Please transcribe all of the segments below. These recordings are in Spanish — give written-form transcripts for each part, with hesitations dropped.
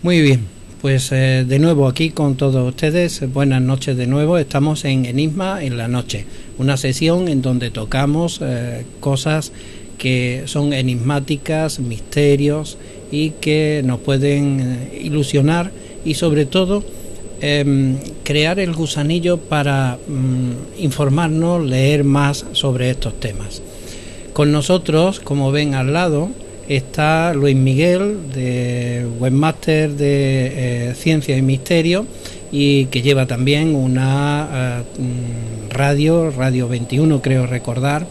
Muy bien, pues de nuevo aquí con todos ustedes. Buenas noches de nuevo. Estamos en Enigma en la noche, una sesión en donde tocamos cosas que son enigmáticas, misterios y que nos pueden ilusionar y sobre todo crear el gusanillo para informarnos, leer más sobre estos temas. Con nosotros, como ven al lado, está Luis Miguel, de webmaster de Ciencia y Misterio, y que lleva también una radio 21, creo recordar,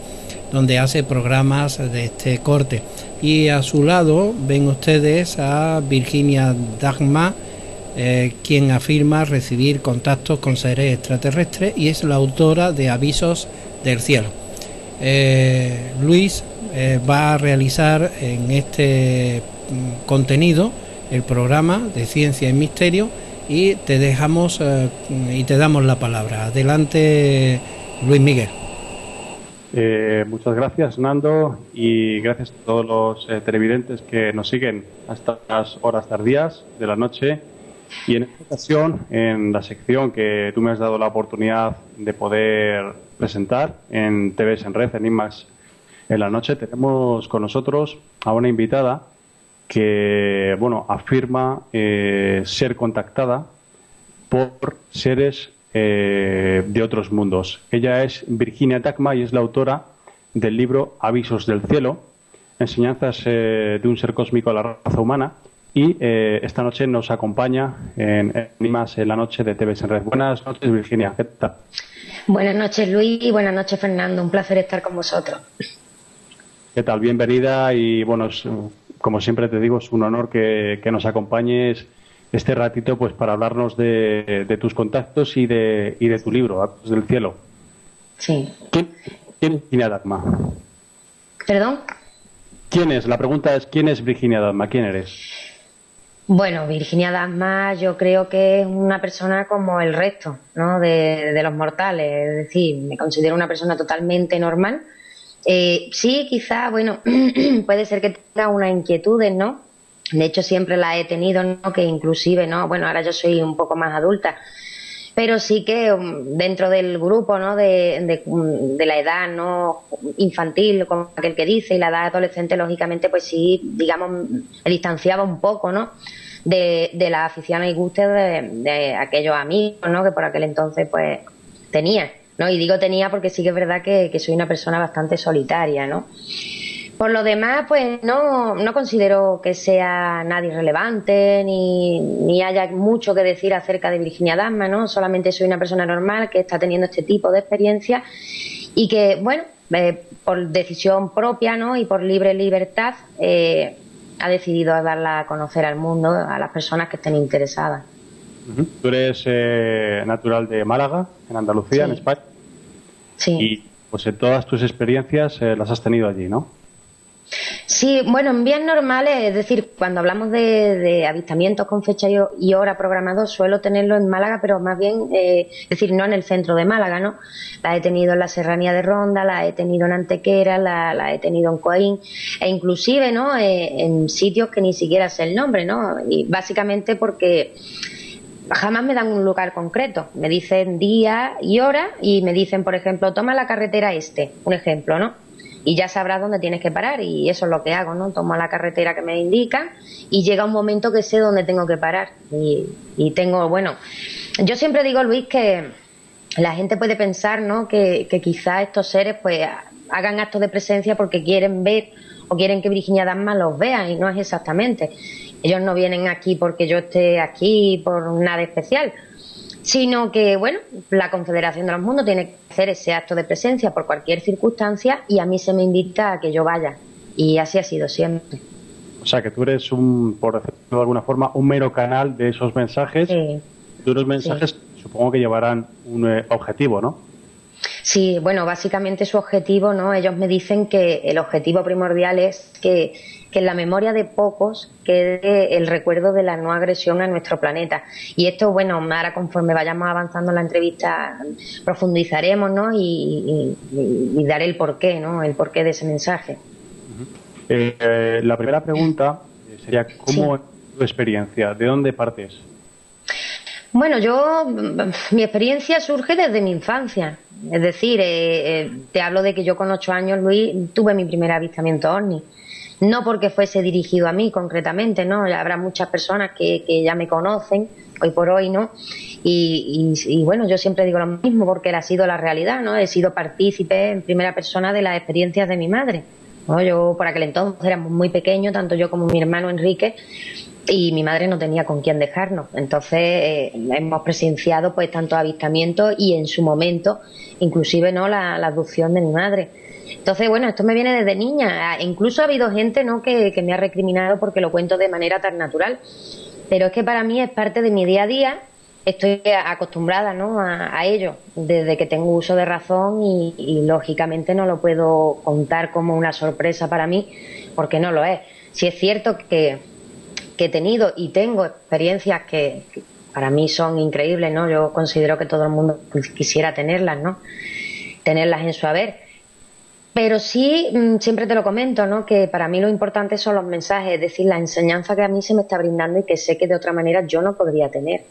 donde hace programas de este corte. Y a su lado ven ustedes a Virginia Dagma, quien afirma recibir contactos con seres extraterrestres y es la autora de Avisos del Cielo. Luis va a realizar en este contenido el programa de Ciencia y Misterio y te dejamos y te damos la palabra. Adelante, Luis Miguel. Muchas gracias, Nando, y gracias a todos los televidentes que nos siguen a estas horas tardías de la noche. Y en esta ocasión, en la sección que tú me has dado la oportunidad de poder presentar en TVS en Red, en IMAX en la noche, tenemos con nosotros a una invitada que, bueno, afirma ser contactada por seres de otros mundos. Ella es Virginia Dagma y es la autora del libro Avisos del Cielo, enseñanzas de un ser cósmico a la raza humana. Y esta noche nos acompaña en IMAX en la noche de TVS en Red. Buenas noches, Virginia. ¿Qué tal? Buenas noches, Luis, y buenas noches, Fernando. Un placer estar con vosotros. ¿Qué tal? Bienvenida y, bueno, como siempre te digo, es un honor que nos acompañes este ratito pues para hablarnos de tus contactos y de tu libro, Avisos del Cielo. Sí. ¿Quién es Virginia Dagma? ¿Perdón? ¿Quién es? La pregunta es, ¿quién es Virginia Dagma? ¿Quién eres? Bueno, Virginia Dagma yo creo que es una persona como el resto, ¿no? de los mortales, es decir, me considero una persona totalmente normal. Sí, quizá, bueno, puede ser que tenga unas inquietudes, ¿no? De hecho, siempre las he tenido, ¿no? Que inclusive, ¿no? Bueno, ahora yo soy un poco más adulta, pero sí que dentro del grupo, ¿no? de la edad, ¿no? Infantil, como aquel que dice, y la edad adolescente, lógicamente, pues sí, digamos, me distanciaba un poco, ¿no? De la afición y gusto de aquellos amigos, ¿no? Que por aquel entonces, pues, tenía, ¿no? Y digo tenía porque sí que es verdad que soy una persona bastante solitaria, ¿no? Por lo demás, pues no considero que sea nadie relevante ni haya mucho que decir acerca de Virginia Dagma, ¿no? Solamente soy una persona normal que está teniendo este tipo de experiencia y que, bueno, por decisión propia, ¿no? Y por libre libertad ha decidido darla a conocer al mundo, a las personas que estén interesadas. Tú eres natural de Málaga, en Andalucía, Sí. en España. Sí. Y pues en todas tus experiencias las has tenido allí, ¿no? Sí, bueno, en vías normales, es decir, cuando hablamos de avistamientos con fecha y hora programados, suelo tenerlo en Málaga, pero más bien, es decir, no en el centro de Málaga, ¿no? La he tenido en la Serranía de Ronda, la he tenido en Antequera, la he tenido en Coín, e inclusive, ¿no? En sitios que ni siquiera sé el nombre, ¿no? Y básicamente porque jamás me dan un lugar concreto, me dicen día y hora y me dicen, por ejemplo, toma la carretera un ejemplo, ¿no? Y ya sabrás dónde tienes que parar y eso es lo que hago, ¿no? Tomo la carretera que me indican y llega un momento que sé dónde tengo que parar y tengo, bueno, yo siempre digo, Luis, que la gente puede pensar, ¿no? Que quizás estos seres pues hagan actos de presencia porque quieren ver o quieren que Virginia Dagma los vea y no es exactamente. Ellos no vienen aquí porque yo esté aquí por nada especial, sino que, bueno, la Confederación de los Mundos tiene que hacer ese acto de presencia por cualquier circunstancia y a mí se me invita a que yo vaya. Y así ha sido siempre. O sea, que tú eres por decirlo de alguna forma, un mero canal de esos mensajes. Sí. De unos mensajes, sí, supongo que llevarán un objetivo, ¿no? Sí, bueno, básicamente su objetivo, ¿no? Ellos me dicen que el objetivo primordial es que en la memoria de pocos quede el recuerdo de la no agresión a nuestro planeta. Y esto, bueno, ahora conforme vayamos avanzando en la entrevista profundizaremos, ¿no? Y daré el porqué, ¿no? El porqué de ese mensaje. La primera pregunta sería, ¿cómo tu experiencia? ¿De dónde partes? Bueno, mi experiencia surge desde mi infancia. Es decir, te hablo de que yo con 8 años, Luis, tuve mi primer avistamiento ovni. No porque fuese dirigido a mí concretamente, ¿no? Habrá muchas personas que ya me conocen, hoy por hoy, ¿no? Y bueno, yo siempre digo lo mismo porque ha sido la realidad, ¿no? He sido partícipe en primera persona de las experiencias de mi madre, ¿no? Yo por aquel entonces éramos muy pequeños, tanto yo como mi hermano Enrique, y mi madre no tenía con quién dejarnos. Entonces hemos presenciado pues tantos avistamientos y en su momento inclusive no la abducción de mi madre. Entonces, bueno, esto me viene desde niña. Incluso ha habido gente, ¿no?, que me ha recriminado porque lo cuento de manera tan natural. Pero es que para mí es parte de mi día a día. Estoy acostumbrada, ¿no?, a ello desde que tengo uso de razón y lógicamente no lo puedo contar como una sorpresa para mí porque no lo es. Si es cierto que he tenido y tengo experiencias que para mí son increíbles, ¿no? Yo considero que todo el mundo quisiera tenerlas, ¿no? Tenerlas en su haber. Pero sí, siempre te lo comento, ¿no?, que para mí lo importante son los mensajes, es decir, la enseñanza que a mí se me está brindando y que sé que de otra manera yo no podría tener.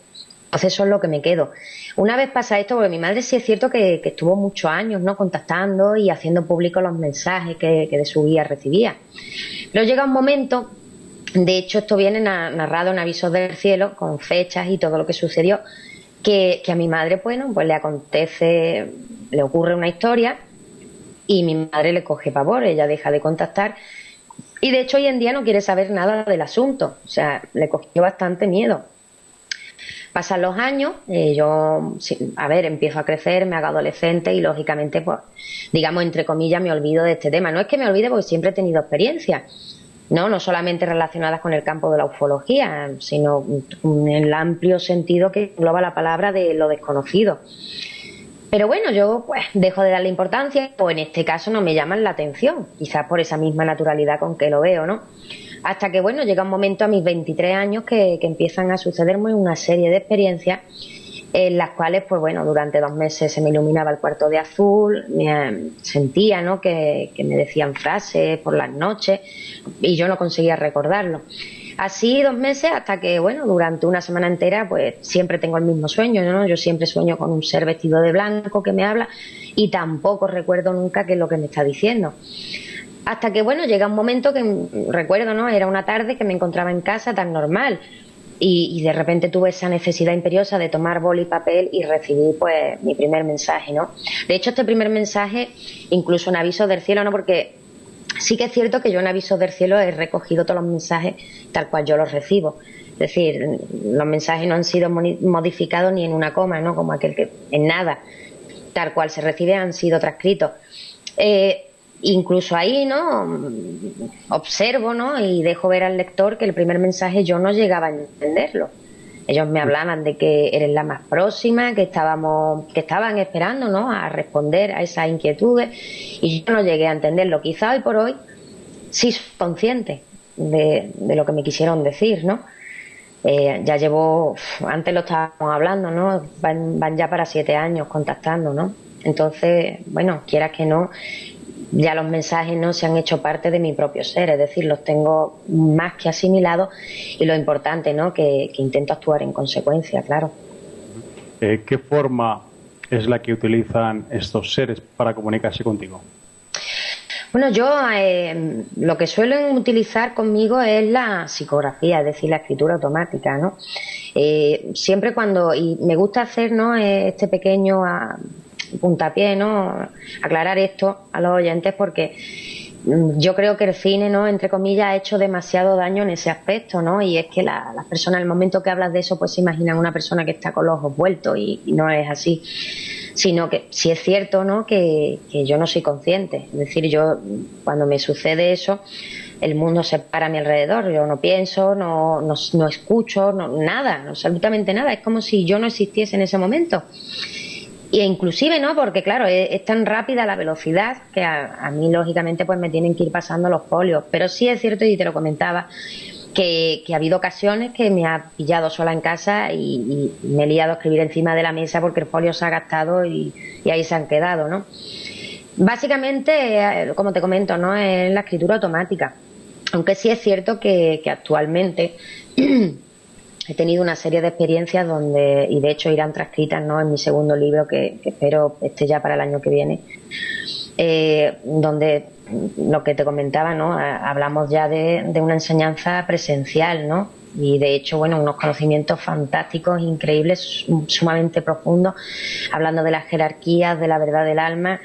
Entonces eso es lo que me quedo. Una vez pasa esto, porque mi madre sí es cierto que estuvo muchos años, ¿no?, contactando y haciendo públicos los mensajes que de su guía recibía. Pero llega un momento, de hecho esto viene narrado en Avisos del Cielo, con fechas y todo lo que sucedió, que a mi madre, bueno, pues le acontece, le ocurre una historia. Y mi madre le coge pavor, ella deja de contactar y de hecho hoy en día no quiere saber nada del asunto, o sea, le cogió bastante miedo. Pasan los años, empiezo a crecer, me hago adolescente y lógicamente, pues, digamos, entre comillas, me olvido de este tema. No es que me olvide porque siempre he tenido experiencias, no solamente relacionadas con el campo de la ufología, sino en el amplio sentido que engloba la palabra de lo desconocido. Pero bueno, yo pues dejo de darle importancia, o en este caso no me llaman la atención, quizás por esa misma naturalidad con que lo veo, ¿no? Hasta que, bueno, llega un momento a mis 23 años que empiezan a sucederme una serie de experiencias en las cuales, pues bueno, durante 2 meses se me iluminaba el cuarto de azul, sentía, ¿no?, que me decían frases por las noches y yo no conseguía recordarlo. Así 2 meses hasta que, bueno, durante una semana entera, pues siempre tengo el mismo sueño, ¿no? Yo siempre sueño con un ser vestido de blanco que me habla y tampoco recuerdo nunca qué es lo que me está diciendo. Hasta que, bueno, llega un momento que recuerdo, ¿no?, era una tarde que me encontraba en casa tan normal y de repente tuve esa necesidad imperiosa de tomar boli y papel y recibí, pues, mi primer mensaje, ¿no? De hecho, este primer mensaje, incluso en Avisos del Cielo, ¿no?, porque sí que es cierto que yo en Avisos del Cielo he recogido todos los mensajes tal cual yo los recibo. Es decir, los mensajes no han sido modificados ni en una coma, ¿no?, como aquel que en nada. Tal cual se recibe han sido transcritos. Incluso ahí, ¿no?, observo, ¿no?, y dejo ver al lector que el primer mensaje yo no llegaba a entenderlo. Ellos me hablaban de que eres la más próxima, que estaban esperando, ¿no?, a responder a esas inquietudes, y yo no llegué a entenderlo. Quizá hoy por hoy sí soy consciente de lo que me quisieron decir, ¿no? Ya llevo, antes lo estábamos hablando, ¿no?, van ya para 7 años contactando, ¿no? Entonces, bueno, quieras que no, ya los mensajes no se han hecho parte de mi propio ser, es decir, los tengo más que asimilados y lo importante, ¿no?, que intento actuar en consecuencia, claro. ¿Qué forma es la que utilizan estos seres para comunicarse contigo? Bueno, yo lo que suelen utilizar conmigo es la psicografía, es decir, la escritura automática, ¿no? Siempre y me gusta hacer, ¿no?, este pequeño puntapié, ¿no?, aclarar esto a los oyentes porque yo creo que el cine, ¿no?, entre comillas, ha hecho demasiado daño en ese aspecto, ¿no? Y es que las personas, al momento que hablas de eso, pues se imaginan una persona que está con los ojos vueltos y no es así. Sino que sí es cierto, ¿no?, que yo no soy consciente. Es decir, yo cuando me sucede eso, el mundo se para a mi alrededor. Yo no pienso, no escucho, nada, absolutamente nada. Es como si yo no existiese en ese momento. E inclusive, ¿no?, porque claro, es tan rápida la velocidad que a mí, lógicamente, pues me tienen que ir pasando los folios. Pero sí es cierto, y te lo comentaba, que ha habido ocasiones que me ha pillado sola en casa y me he liado a escribir encima de la mesa porque el folio se ha gastado y ahí se han quedado, ¿no? Básicamente, como te comento, ¿no?, es la escritura automática. Aunque sí es cierto que actualmente he tenido una serie de experiencias donde, y de hecho irán transcritas, ¿no?, en mi segundo libro, que espero esté ya para el año que viene, donde lo que te comentaba, ¿no?, hablamos ya de una enseñanza presencial, ¿no? Y de hecho, bueno, unos conocimientos fantásticos, increíbles, sumamente profundos, hablando de las jerarquías, de la verdad del alma,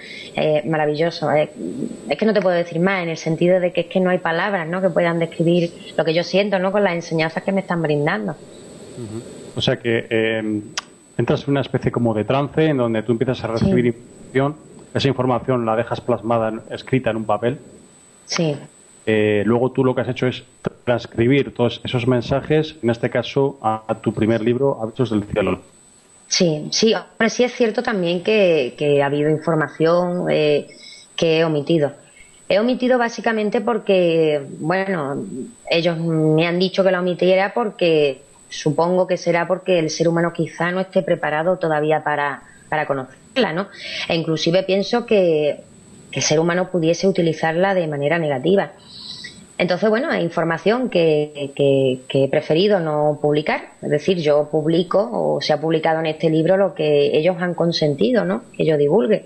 maravilloso. Es que no te puedo decir más, en el sentido de que es que no hay palabras, ¿no?, que puedan describir lo que yo siento, ¿no?, con las enseñanzas que me están brindando. O sea que entras en una especie como de trance en donde tú empiezas a recibir información, esa información la dejas plasmada, escrita en un papel. Sí. Luego tú lo que has hecho es transcribir todos esos mensajes, en este caso a tu primer libro, Avisos del Cielo. Sí, sí, hombre, sí es cierto también que ha habido información que he omitido. He omitido básicamente porque, bueno, ellos me han dicho que la omitiera porque supongo que será porque el ser humano quizá no esté preparado todavía para conocerla, ¿no? E inclusive pienso que el ser humano pudiese utilizarla de manera negativa. Entonces, bueno, hay información que he preferido no publicar. Es decir, yo publico, o se ha publicado en este libro, lo que ellos han consentido, ¿no?, que yo divulgue.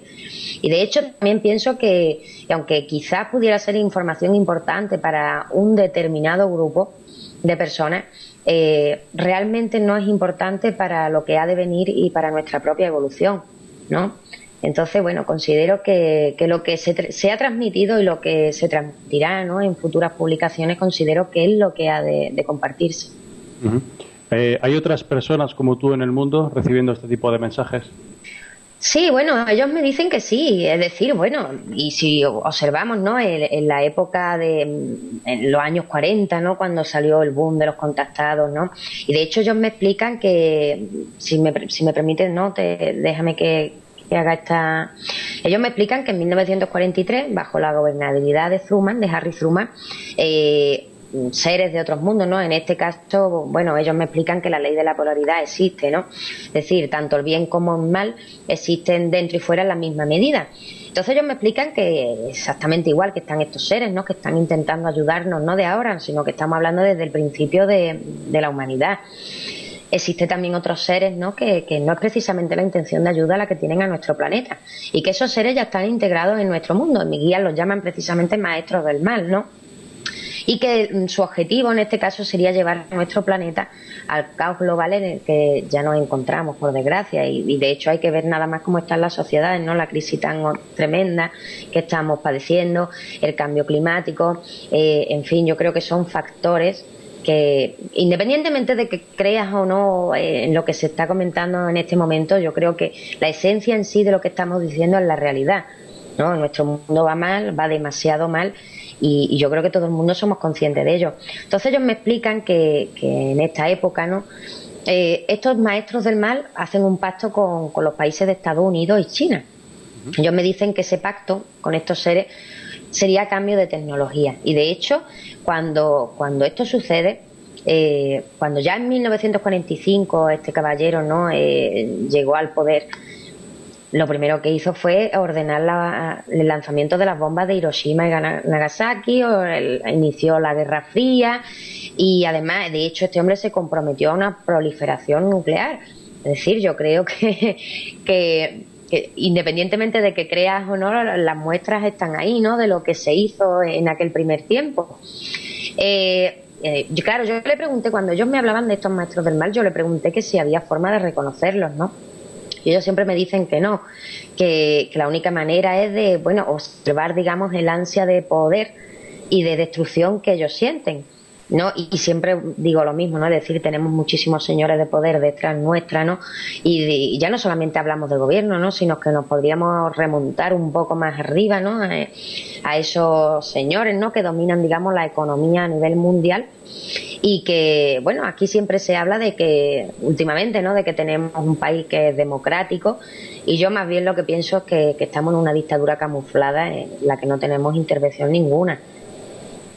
Y de hecho también pienso que aunque quizás pudiera ser información importante para un determinado grupo de personas, realmente no es importante para lo que ha de venir y para nuestra propia evolución, ¿no? Entonces, bueno, considero que lo que se ha transmitido y lo que se transmitirá, ¿no?, en futuras publicaciones, considero que es lo que ha de compartirse. ¿Hay otras personas como tú en el mundo recibiendo este tipo de mensajes? Sí, bueno, ellos me dicen que sí, es decir, bueno, y si observamos, ¿no?, en la época en los años 40, ¿no?, cuando salió el boom de los contactados, ¿no?, y de hecho ellos me explican que, si me permiten, ¿no?, déjame que haga esta... Ellos me explican que en 1943, bajo la gobernabilidad de Truman, de Harry Truman, seres de otros mundos, ¿no?, en este caso, bueno, ellos me explican que la ley de la polaridad existe, ¿no? Es decir, tanto el bien como el mal existen dentro y fuera en la misma medida. Entonces ellos me explican que exactamente igual que están estos seres, ¿no?, que están intentando ayudarnos, no de ahora, sino que estamos hablando desde el principio de la humanidad. Existe también otros seres, ¿no?, que no es precisamente la intención de ayuda la que tienen a nuestro planeta, y que esos seres ya están integrados en nuestro mundo. En mi guía los llaman precisamente maestros del mal, ¿no?, y que su objetivo en este caso sería llevar a nuestro planeta al caos global en el que ya nos encontramos, por desgracia, y de hecho hay que ver nada más cómo están las sociedades, ¿no?, la crisis tan tremenda que estamos padeciendo, el cambio climático, en fin, yo creo que son factores que, independientemente de que creas o no en lo que se está comentando en este momento, yo creo que la esencia en sí de lo que estamos diciendo es la realidad, ¿no? Nuestro mundo va mal, va demasiado mal, y yo creo que todo el mundo somos conscientes de ello. Entonces ellos me explican que en esta época, ¿no?, estos maestros del mal hacen un pacto con los países de Estados Unidos y China. Ellos me dicen que ese pacto con estos seres sería a cambio de tecnología, y de hecho cuando esto sucede, cuando ya en 1945 este caballero, ¿no?, llegó al poder, lo primero que hizo fue ordenar el lanzamiento de las bombas de Hiroshima y Nagasaki, inició la Guerra Fría, y además, de hecho, este hombre se comprometió a una proliferación nuclear. Es decir, yo creo que independientemente de que creas o no, las muestras están ahí, ¿no?, de lo que se hizo en aquel primer tiempo. Claro, yo le pregunté, cuando ellos me hablaban de estos maestros del mal, yo le pregunté que si había forma de reconocerlos, ¿no? Y ellos siempre me dicen que no, que la única manera es de, bueno, observar, digamos, el ansia de poder y de destrucción que ellos sienten, ¿no? Y siempre digo lo mismo, ¿no? Es decir, tenemos muchísimos señores de poder detrás nuestra, ¿no? Y ya no solamente hablamos de gobierno, ¿no?, sino que nos podríamos remontar un poco más arriba, ¿no?, a esos señores, ¿no?, que dominan, digamos, la economía a nivel mundial, y que, bueno, aquí siempre se habla de que, últimamente, ¿no?, de que tenemos un país que es democrático, y yo más bien lo que pienso es que estamos en una dictadura camuflada en la que no tenemos intervención ninguna.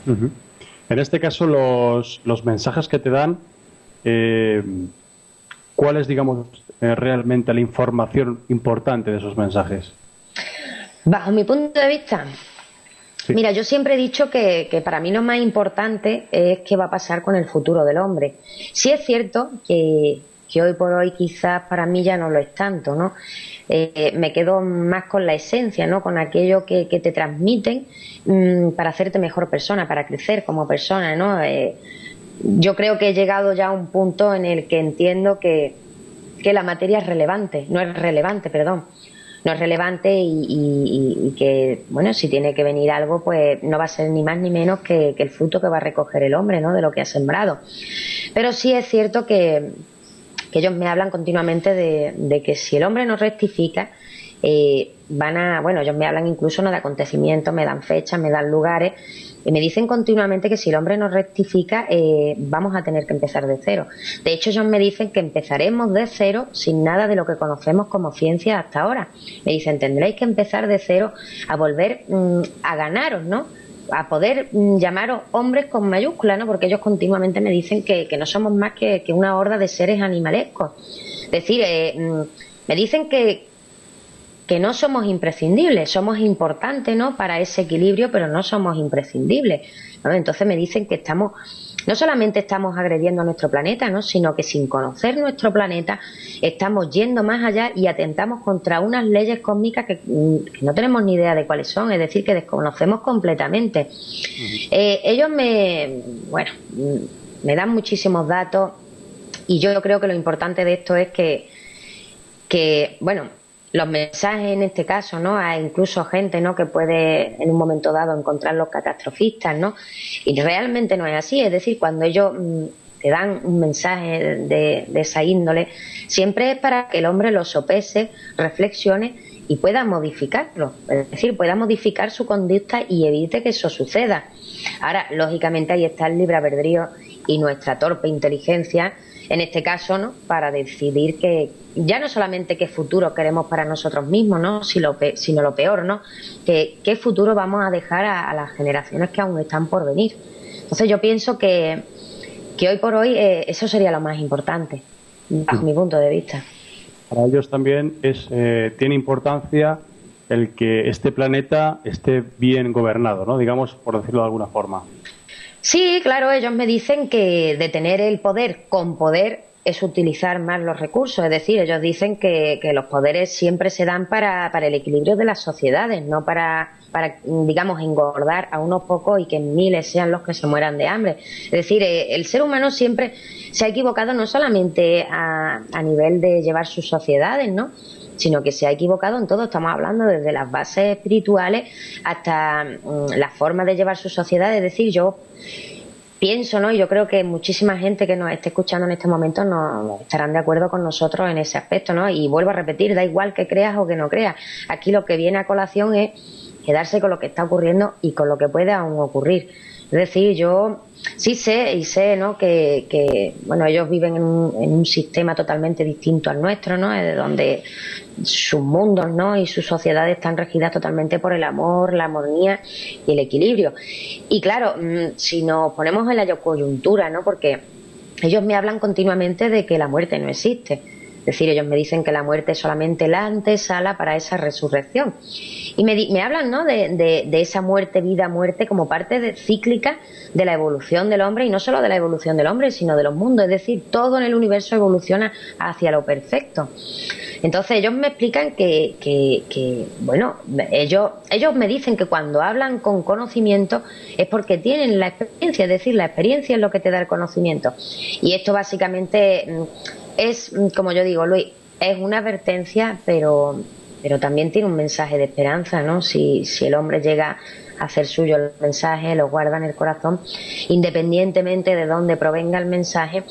En este caso, los mensajes que te dan, ¿cuál es, digamos, realmente la información importante de esos mensajes? Bajo mi punto de vista, Sí. Mira, yo siempre he dicho que para mí lo más importante es qué va a pasar con el futuro del hombre. Sí es cierto que hoy por hoy quizás para mí ya no lo es tanto, ¿no? Me quedo más con la esencia, ¿no? Con aquello que te transmiten para hacerte mejor persona, para crecer como persona, ¿no? Yo creo que he llegado ya a un punto en el que entiendo que la materia es relevante, no es relevante, perdón, no es relevante y que, bueno, si tiene que venir algo, pues no va a ser ni más ni menos que el fruto que va a recoger el hombre, ¿no? De lo que ha sembrado. Pero sí es cierto que ellos me hablan continuamente de que si el hombre no rectifica, bueno, ellos me hablan incluso no de acontecimientos, me dan fechas, me dan lugares, y me dicen continuamente que si el hombre no rectifica, vamos a tener que empezar de cero. De hecho, ellos me dicen que empezaremos de cero sin nada de lo que conocemos como ciencia hasta ahora. Me dicen, tendréis que empezar de cero a volver a ganaros, ¿no? A poder llamaros hombres con mayúsculas, ¿no? Porque ellos continuamente me dicen que no somos más que una horda de seres animalescos. Es decir, me dicen que no somos imprescindibles, somos importantes, ¿no? Para ese equilibrio, pero no somos imprescindibles, ¿no? Entonces me dicen que no solamente estamos agrediendo a nuestro planeta, ¿no? Sino que sin conocer nuestro planeta estamos yendo más allá y atentamos contra unas leyes cósmicas que no tenemos ni idea de cuáles son, es decir, que desconocemos completamente. Ellos me dan muchísimos datos y yo creo que lo importante de esto es que bueno, los mensajes en este caso, ¿no? Hay incluso gente, ¿no? Que puede en un momento dado encontrar los catastrofistas, ¿no? Y realmente no es así, es decir, cuando ellos te dan un mensaje de esa índole, siempre es para que el hombre lo sopese, reflexione y pueda modificarlo, es decir, pueda modificar su conducta y evite que eso suceda. Ahora, lógicamente ahí está el libre albedrío y nuestra torpe inteligencia, en este caso, ¿no? Para decidir que ya no solamente qué futuro queremos para nosotros mismos, ¿no? Sino lo peor, ¿no? Qué futuro vamos a dejar a las generaciones que aún están por venir. Entonces yo pienso que hoy por hoy eso sería lo más importante, bajo mi punto de vista. Para ellos también tiene importancia el que este planeta esté bien gobernado, ¿no? Digamos, por decirlo de alguna forma. Sí, claro, ellos me dicen que de tener el poder con poder es utilizar más los recursos, es decir, ellos dicen que los poderes siempre se dan para el equilibrio de las sociedades, no para, digamos, engordar a unos pocos y que miles sean los que se mueran de hambre. Es decir, el ser humano siempre se ha equivocado no solamente a nivel de llevar sus sociedades, ¿no? Sino que se ha equivocado en todo. Estamos hablando desde las bases espirituales hasta la forma de llevar su sociedad. Es decir, yo pienso, ¿no? Y yo creo que muchísima gente que nos esté escuchando en este momento no estarán de acuerdo con nosotros en ese aspecto, ¿no? Y vuelvo a repetir, da igual que creas o que no creas. Aquí lo que viene a colación es quedarse con lo que está ocurriendo y con lo que puede aún ocurrir. Es decir, yo sí sé, ¿no? Que bueno, ellos viven en un sistema totalmente distinto al nuestro, ¿no? De donde sus mundos, ¿no? Y sus sociedades están regidas totalmente por el amor, la armonía y el equilibrio. Y claro, si nos ponemos en la coyuntura, ¿no? Porque ellos me hablan continuamente de que la muerte no existe. Es decir, ellos me dicen que la muerte es solamente la antesala para esa resurrección. Y me hablan, ¿no? de esa muerte, vida, muerte como parte cíclica de la evolución del hombre, y no solo de la evolución del hombre, sino de los mundos. Es decir, todo en el universo evoluciona hacia lo perfecto. Entonces ellos me explican que bueno, ellos me dicen que cuando hablan con conocimiento es porque tienen la experiencia, es decir, la experiencia es lo que te da el conocimiento. Y esto básicamente es, como yo digo, Luis, es una advertencia, pero también tiene un mensaje de esperanza, ¿no? Si el hombre llega a hacer suyo el mensaje, lo guarda en el corazón, independientemente de dónde provenga el mensaje,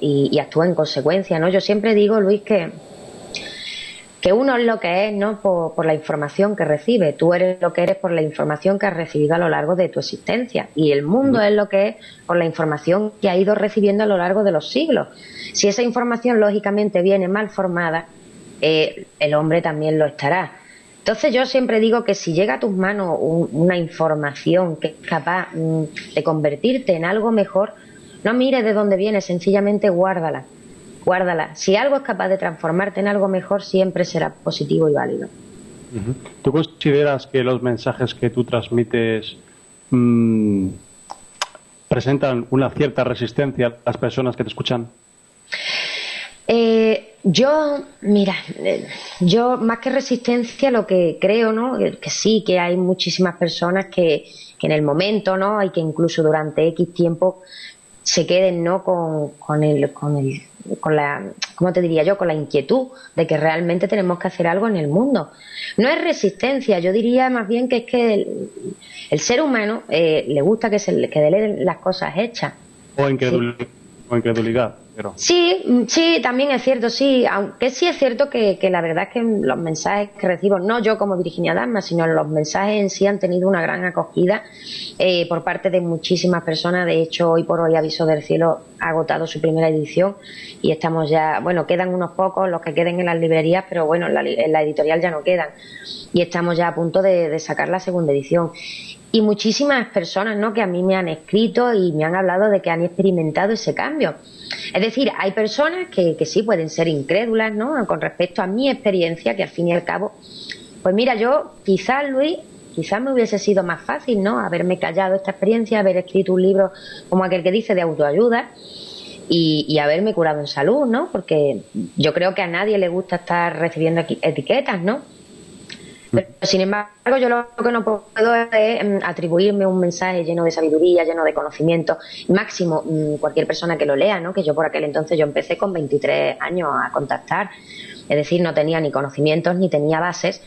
y actúa en consecuencia, ¿no? Yo siempre digo, Luis, que uno es lo que es, ¿no? Por la información que recibe. Tú eres lo que eres por la información que has recibido a lo largo de tu existencia. Y el mundo es lo que es por la información que ha ido recibiendo a lo largo de los siglos. Si esa información, lógicamente, viene mal formada, el hombre también lo estará. Entonces yo siempre digo que si llega a tus manos una información que es capaz de convertirte en algo mejor, no mires de dónde viene, sencillamente guárdala. Si algo es capaz de transformarte en algo mejor, siempre será positivo y válido. Ujú. ¿Tú consideras que los mensajes que tú transmites presentan una cierta resistencia a las personas que te escuchan? Mira, yo más que resistencia lo que creo, ¿no? Que sí, que hay muchísimas personas que en el momento, ¿no? Y que incluso durante X tiempo se queden, ¿no? Con la, ¿cómo te diría yo? Con la inquietud de que realmente tenemos que hacer algo en el mundo. No es resistencia, yo diría más bien que es que el ser humano le gusta que le den las cosas hechas. O Sí. incredulidad, pero... Sí, sí, también es cierto, sí, aunque sí es cierto que la verdad es que los mensajes que recibo, no yo como Virginia Dasma, sino los mensajes en sí han tenido una gran acogida por parte de muchísimas personas. De hecho, hoy por hoy Aviso del Cielo ha agotado su primera edición y estamos ya, bueno, quedan unos pocos los que queden en las librerías, pero bueno, en la editorial ya no quedan y estamos ya a punto de sacar la segunda edición. Y muchísimas personas, ¿no?, que a mí me han escrito y me han hablado de que han experimentado ese cambio. Es decir, hay personas que sí pueden ser incrédulas, ¿no?, con respecto a mi experiencia, que al fin y al cabo, pues mira, yo quizás, Luis, quizás me hubiese sido más fácil, ¿no?, haberme callado esta experiencia, haber escrito un libro como aquel que dice de autoayuda y haberme curado en salud, ¿no?, porque yo creo que a nadie le gusta estar recibiendo etiquetas, ¿no? Pero, sin embargo, yo lo que no puedo es atribuirme un mensaje lleno de sabiduría, lleno de conocimiento. Máximo, cualquier persona que lo lea, ¿no? Que yo por aquel entonces yo empecé con 23 años a contactar. Es decir, no tenía ni conocimientos ni tenía bases,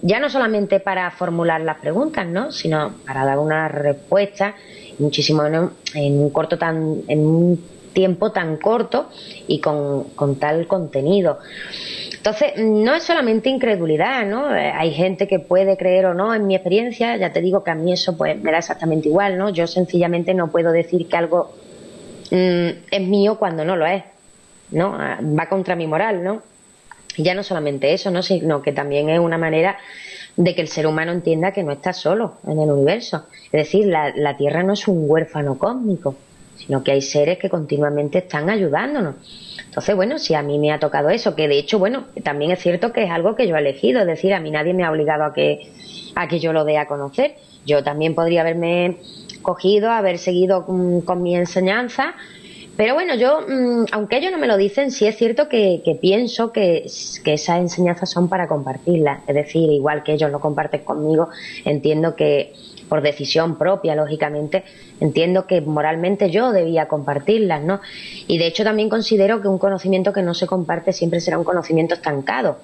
ya no solamente para formular las preguntas, ¿no?, sino para dar una respuesta muchísimo en un tiempo tan corto y con tal contenido. Entonces, no es solamente incredulidad, ¿no? Hay gente que puede creer o no en mi experiencia, ya te digo que a mí eso pues me da exactamente igual, ¿no? Yo sencillamente no puedo decir que algo es mío cuando no lo es, ¿no? Va contra mi moral, ¿no? Y ya no solamente eso, ¿no?, sino que también es una manera de que el ser humano entienda que no está solo en el universo. Es decir, la Tierra no es un huérfano cósmico, sino que hay seres que continuamente están ayudándonos. Entonces, bueno, si a mí me ha tocado eso, que de hecho, bueno, también es cierto que es algo que yo he elegido, es decir, a mí nadie me ha obligado a que yo lo dé a conocer. Yo también podría haberme cogido, haber seguido con mi enseñanza, pero bueno, yo, aunque ellos no me lo dicen, sí es cierto que pienso que esas enseñanzas son para compartirlas. Es decir, igual que ellos lo comparten conmigo, entiendo que por decisión propia, lógicamente, entiendo que moralmente yo debía compartirlas, ¿no? Y de hecho también considero que un conocimiento que no se comparte siempre será un conocimiento estancado.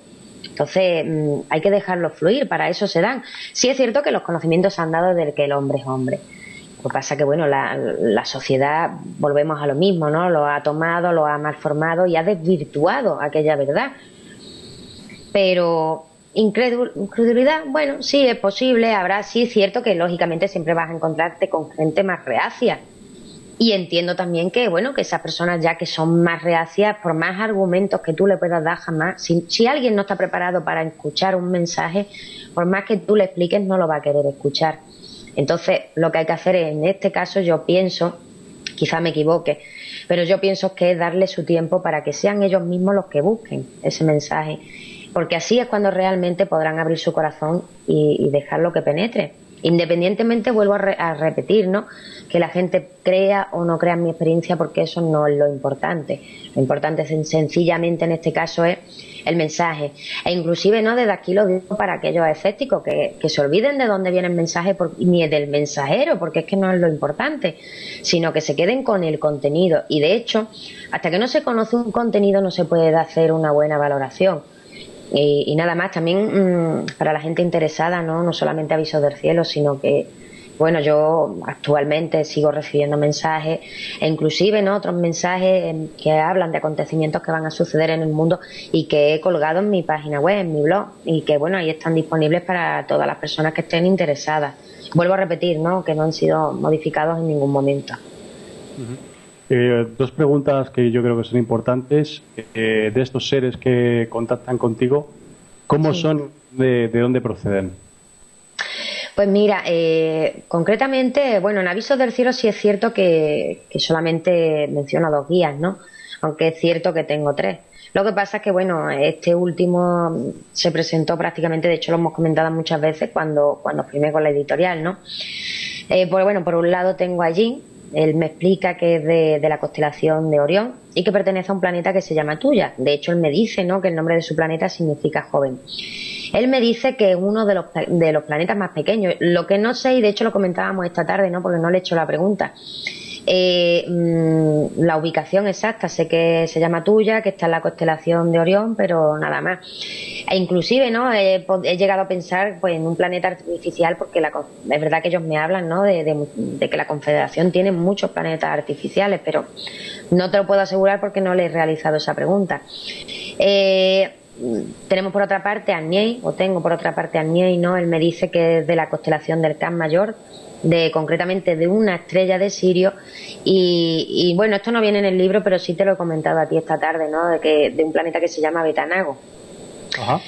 Entonces, hay que dejarlo fluir, para eso se dan. Sí es cierto que los conocimientos se han dado desde que el hombre es hombre. Lo que pasa que, bueno, la sociedad, volvemos a lo mismo, ¿no? Lo ha tomado, lo ha malformado y ha desvirtuado aquella verdad. Pero incredulidad, bueno, sí es posible, habrá, sí es cierto que lógicamente siempre vas a encontrarte con gente más reacia. Y entiendo también que, bueno, que esas personas ya que son más reacias, por más argumentos que tú le puedas dar, jamás, si alguien no está preparado para escuchar un mensaje, por más que tú le expliques, no lo va a querer escuchar. Entonces, lo que hay que hacer en este caso, yo pienso, quizá me equivoque, pero yo pienso que es darle su tiempo para que sean ellos mismos los que busquen ese mensaje, porque así es cuando realmente podrán abrir su corazón y dejarlo que penetre. Independientemente, vuelvo a repetir, ¿no?, que la gente crea o no crea en mi experiencia, porque eso no es lo importante. Lo importante sencillamente en este caso es el mensaje. E inclusive, ¿no?, desde aquí lo digo para aquellos escépticos que se olviden de dónde viene el mensaje ni del mensajero, porque es que no es lo importante, sino que se queden con el contenido. Y de hecho, hasta que no se conoce un contenido no se puede hacer una buena valoración. Y nada más, también para la gente interesada, no solamente Avisos del Cielo, sino que, bueno, yo actualmente sigo recibiendo mensajes e inclusive, ¿no?, otros mensajes que hablan de acontecimientos que van a suceder en el mundo y que he colgado en mi página web, en mi blog, y que, bueno, ahí están disponibles para todas las personas que estén interesadas. Vuelvo a repetir, ¿no?, que no han sido modificados en ningún momento. Dos preguntas que yo creo que son importantes. De estos seres que contactan contigo, ¿cómo son? ¿De dónde proceden? Pues mira, concretamente, bueno, en Avisos del Cielo sí es cierto que solamente menciono 2 guías, ¿no? Aunque es cierto que tengo 3. Lo que pasa es que, bueno, este último se presentó prácticamente, de hecho lo hemos comentado muchas veces cuando firmé con la editorial, ¿no? Pues bueno, por un lado tengo a Jin. Él me explica que es de la constelación de Orión y que pertenece a un planeta que se llama Tuya. De hecho, él me dice, ¿no?, que el nombre de su planeta significa joven. Él me dice que es uno de los planetas más pequeños. Lo que no sé, y de hecho lo comentábamos esta tarde, ¿no?, porque no le he hecho la pregunta, la ubicación exacta. Sé que se llama Tuya, que está en la constelación de Orión, pero nada más. E inclusive, ¿no?, he llegado a pensar pues en un planeta artificial, porque es verdad que ellos me hablan, ¿no?, de que la Confederación tiene muchos planetas artificiales, pero no te lo puedo asegurar porque no le he realizado esa pregunta. Tenemos por otra parte a Niei, tengo por otra parte a Niei, ¿no? Él me dice que es de la constelación del Can Mayor, concretamente de una estrella de Sirio, y bueno, esto no viene en el libro, pero sí te lo he comentado a ti esta tarde, ¿no?, de un planeta que se llama Betanago. Ajá.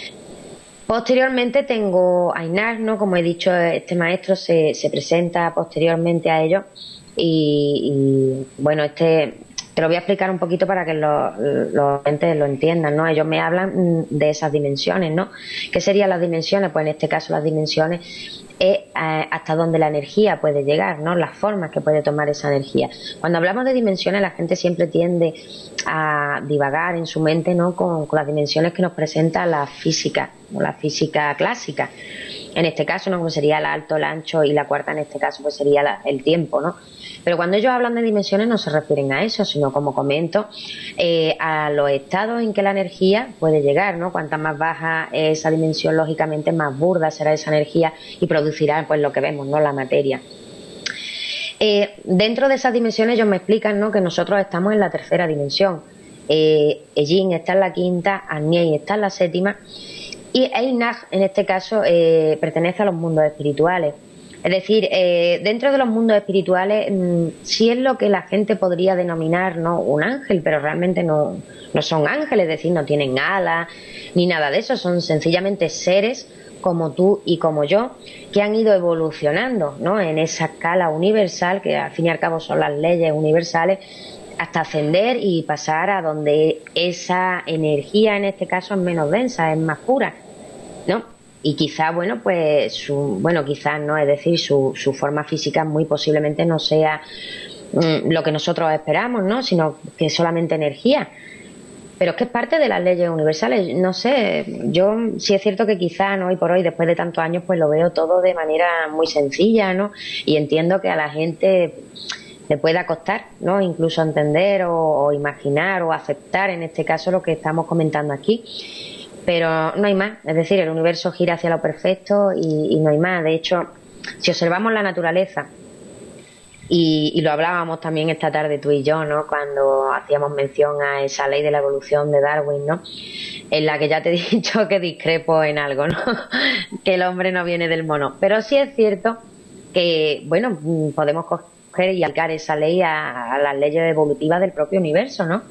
Posteriormente tengo a Inar, ¿no? Como he dicho, este maestro se presenta posteriormente a ellos y bueno, te lo voy a explicar un poquito para que los oyentes lo entiendan, ¿no? Ellos me hablan de esas dimensiones, ¿no? ¿Qué serían las dimensiones? Pues en este caso las dimensiones es hasta dónde la energía puede llegar, ¿no?, las formas que puede tomar esa energía. Cuando hablamos de dimensiones, la gente siempre tiende a divagar en su mente, ¿no?, con las dimensiones que nos presenta la física, o la física clásica. En este caso, ¿no?, como sería el alto, el ancho, y la cuarta en este caso pues sería el tiempo, ¿no? Pero cuando ellos hablan de dimensiones no se refieren a eso, sino, como comento, a los estados en que la energía puede llegar, ¿no? Cuanta más baja esa dimensión, lógicamente más burda será esa energía y producirá pues lo que vemos, ¿no?, la materia. Dentro de esas dimensiones ellos me explican, ¿no?, que nosotros estamos en la tercera dimensión. Ejin está en la quinta, Agniei está en la séptima, y Einar, en este caso, pertenece a los mundos espirituales. Es decir, dentro de los mundos espirituales sí es lo que la gente podría denominar, ¿no?, un ángel, pero realmente no son ángeles, es decir, no tienen alas ni nada de eso, son sencillamente seres como tú y como yo, que han ido evolucionando, ¿no?, en esa escala universal, que al fin y al cabo son las leyes universales, hasta ascender y pasar a donde esa energía, en este caso, es menos densa, es más pura, ¿no? Y quizá, bueno, pues quizás no, es decir, su forma física muy posiblemente no sea lo que nosotros esperamos, ¿no?, sino que es solamente energía. Pero es que es parte de las leyes universales. No sé, yo sí es cierto que quizá, ¿no?, hoy por hoy, después de tantos años, pues lo veo todo de manera muy sencilla, ¿no? Y entiendo que a la gente le pueda costar, ¿no?, incluso entender o imaginar o aceptar, en este caso, lo que estamos comentando aquí. Pero no hay más, es decir, el universo gira hacia lo perfecto y no hay más. De hecho, si observamos la naturaleza, y lo hablábamos también esta tarde tú y yo, ¿no?, cuando hacíamos mención a esa ley de la evolución de Darwin, ¿no?, en la que ya te he dicho que discrepo en algo, ¿no? Que el hombre no viene del mono. Pero sí es cierto que, bueno, podemos coger y aplicar esa ley a las leyes evolutivas del propio universo, ¿no?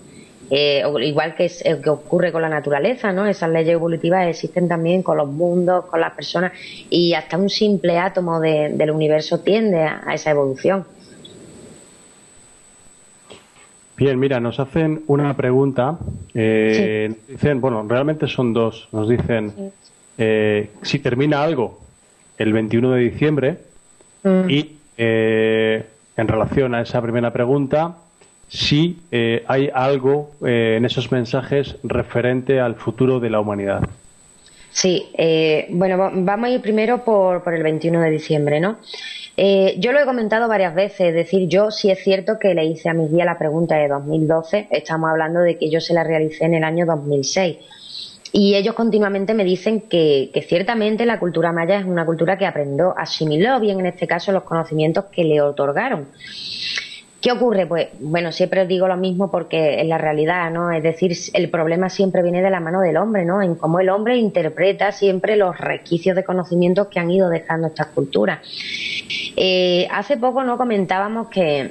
Igual que ocurre con la naturaleza, ¿no? Esas leyes evolutivas existen también con los mundos, con las personas, y hasta un simple átomo del universo tiende a esa evolución. Bien, mira, nos hacen una pregunta. Sí. Nos dicen, bueno, realmente son dos. Nos dicen si termina algo el 21 de diciembre y en relación a esa primera pregunta, si hay algo en esos mensajes referente al futuro de la humanidad. Sí, bueno, vamos a ir primero por el 21 de diciembre, ¿no? Yo lo he comentado varias veces, es decir, yo sí es cierto que le hice a mis guías la pregunta de 2012, estamos hablando de que yo se la realicé en el año 2006. Y ellos continuamente me dicen que ciertamente la cultura maya es una cultura que asimiló bien, en este caso, los conocimientos que le otorgaron. ¿Qué ocurre? Pues, bueno, siempre os digo lo mismo porque es la realidad, ¿no? Es decir, el problema siempre viene de la mano del hombre, ¿no? En cómo el hombre interpreta siempre los resquicios de conocimientos que han ido dejando estas culturas. Hace poco, ¿no?, comentábamos que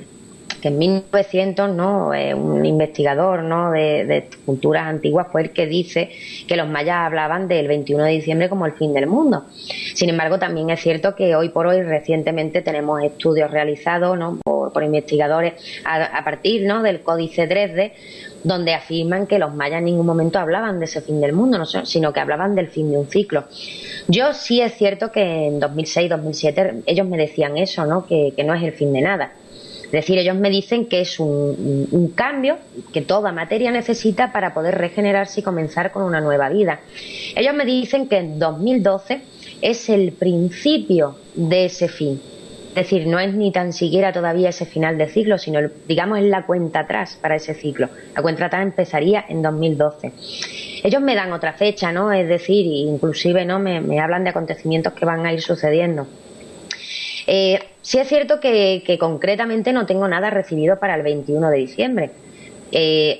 en 1900, ¿no?, un investigador, ¿no?, de culturas antiguas fue el que dice que los mayas hablaban del 21 de diciembre como el fin del mundo. Sin embargo, también es cierto que hoy por hoy, recientemente, tenemos estudios realizados, ¿no?, por por investigadores a partir, ¿no?, del códice 3D, donde afirman que los mayas en ningún momento hablaban de ese fin del mundo, no, sino que hablaban del fin de un ciclo. Yo sí es cierto que en 2006, 2007 ellos me decían eso, ¿no?, que no es el fin de nada. Es decir, ellos me dicen que es un cambio que toda materia necesita para poder regenerarse y comenzar con una nueva vida. Ellos me dicen que en 2012 es el principio de ese fin. Es decir, no es ni tan siquiera todavía ese final de ciclo, sino, digamos, es la cuenta atrás para ese ciclo. La cuenta atrás empezaría en 2012. Ellos me dan otra fecha, ¿no? Es decir, inclusive, ¿no?, me hablan de acontecimientos que van a ir sucediendo. Sí es cierto que concretamente no tengo nada recibido para el 21 de diciembre.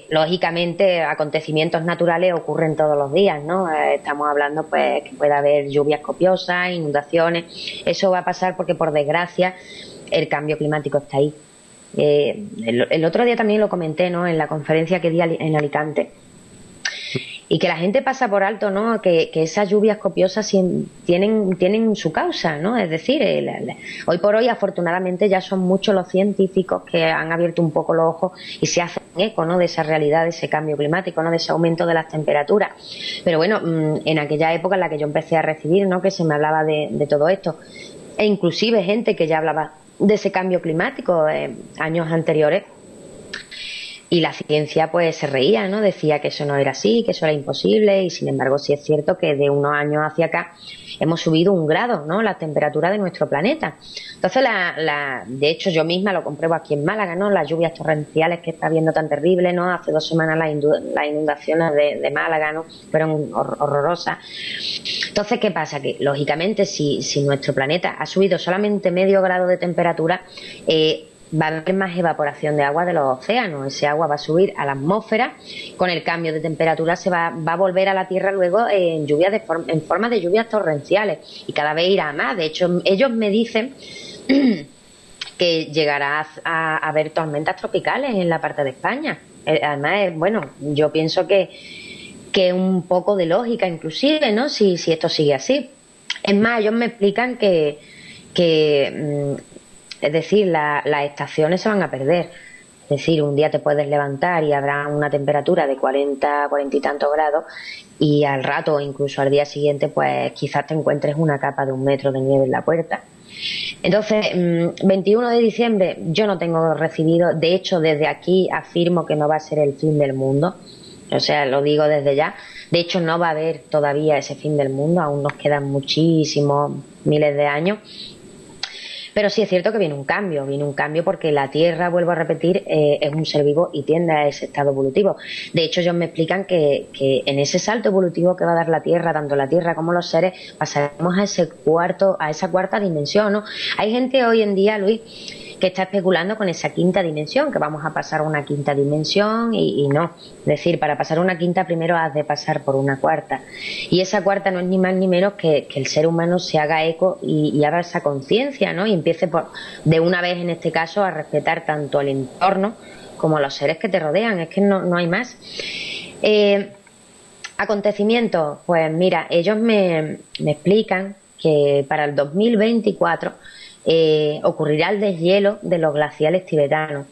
Lógicamente, acontecimientos naturales ocurren todos los días, ¿no? Estamos hablando, pues, que puede haber lluvias copiosas, inundaciones. Eso va a pasar porque, por desgracia, el cambio climático está ahí. El otro día también lo comenté, ¿no?, en la conferencia que di en Alicante. Y que la gente pasa por alto, ¿no?, que esas lluvias copiosas tienen su causa, ¿no? Es decir, hoy por hoy, afortunadamente, ya son muchos los científicos que han abierto un poco los ojos y se hacen eco, ¿no?, de esa realidad, de ese cambio climático, ¿no?, de ese aumento de las temperaturas. Pero bueno, en aquella época en la que yo empecé a recibir, ¿no?, que se me hablaba de todo esto, e inclusive gente que ya hablaba de ese cambio climático años anteriores, y la ciencia pues se reía, ¿no? Decía que eso no era así, que eso era imposible, y sin embargo sí es cierto que de unos años hacia acá hemos subido 1 grado, ¿no?, la temperatura de nuestro planeta. Entonces, de hecho, yo misma lo compruebo aquí en Málaga, ¿no?, las lluvias torrenciales que está viendo tan terribles, ¿no? Hace 2 semanas las inundaciones de Málaga, ¿no?, fueron horrorosas. Entonces, ¿qué pasa? Que lógicamente si nuestro planeta ha subido solamente medio grado de temperatura, va a haber más evaporación de agua de los océanos. Ese agua va a subir a la atmósfera, con el cambio de temperatura se va a volver a la Tierra luego en lluvias en forma de lluvias torrenciales, y cada vez irá a más. De hecho, ellos me dicen que llegará a haber tormentas tropicales en la parte de España. Además, bueno, yo pienso que un poco de lógica inclusive, ¿no?, si esto sigue así. Es más, ellos me explican que es decir, las estaciones se van a perder. Es decir, un día te puedes levantar y habrá una temperatura de 40 y tantos grados, y al rato, incluso al día siguiente, pues quizás te encuentres una capa de 1 metro de nieve en la puerta. Entonces, 21 de diciembre yo no tengo recibido. De hecho, desde aquí afirmo que no va a ser el fin del mundo. O sea, lo digo desde ya. De hecho, no va a haber todavía ese fin del mundo. Aún nos quedan muchísimos miles de años. Pero sí es cierto que viene un cambio porque la Tierra, vuelvo a repetir, es un ser vivo y tiende a ese estado evolutivo. De hecho, ellos me explican que en ese salto evolutivo que va a dar la Tierra, tanto la Tierra como los seres, pasaremos a esa cuarta dimensión, ¿no? Hay gente hoy en día, Luis, que está especulando con esa quinta dimensión, que vamos a pasar a una quinta dimensión y no. Es decir, para pasar a una quinta primero has de pasar por una cuarta. Y esa cuarta no es ni más ni menos que el ser humano se haga eco y haga esa conciencia, ¿no? Y empiece de una vez, en este caso, a respetar tanto el entorno como a los seres que te rodean. Es que no hay más. Acontecimientos, pues mira, ellos me explican que para el 2024 ocurrirá el deshielo de los glaciales tibetanos.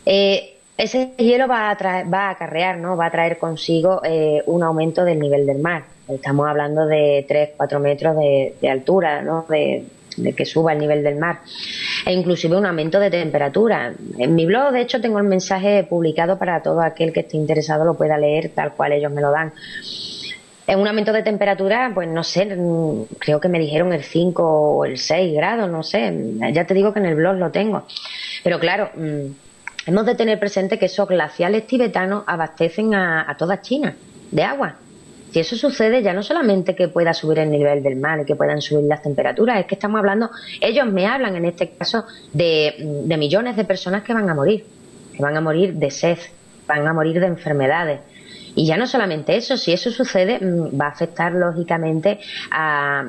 Ese hielo va a acarrear, ¿no?, va a traer consigo un aumento del nivel del mar. Estamos hablando de 3-4 metros de altura, ¿no?, de que suba el nivel del mar, e inclusive un aumento de temperatura. En mi blog, de hecho, tengo el mensaje publicado para todo aquel que esté interesado lo pueda leer tal cual ellos me lo dan. En un aumento de temperatura, pues no sé, creo que me dijeron el 5 o el 6 grados, no sé, ya te digo que en el blog lo tengo. Pero claro, hemos de tener presente que esos glaciales tibetanos abastecen a toda China de agua. Si eso sucede, ya no solamente que pueda subir el nivel del mar y que puedan subir las temperaturas, es que estamos hablando, ellos me hablan en este caso de millones de personas que van a morir de sed, van a morir de enfermedades. Y ya no solamente eso, si eso sucede, va a afectar lógicamente a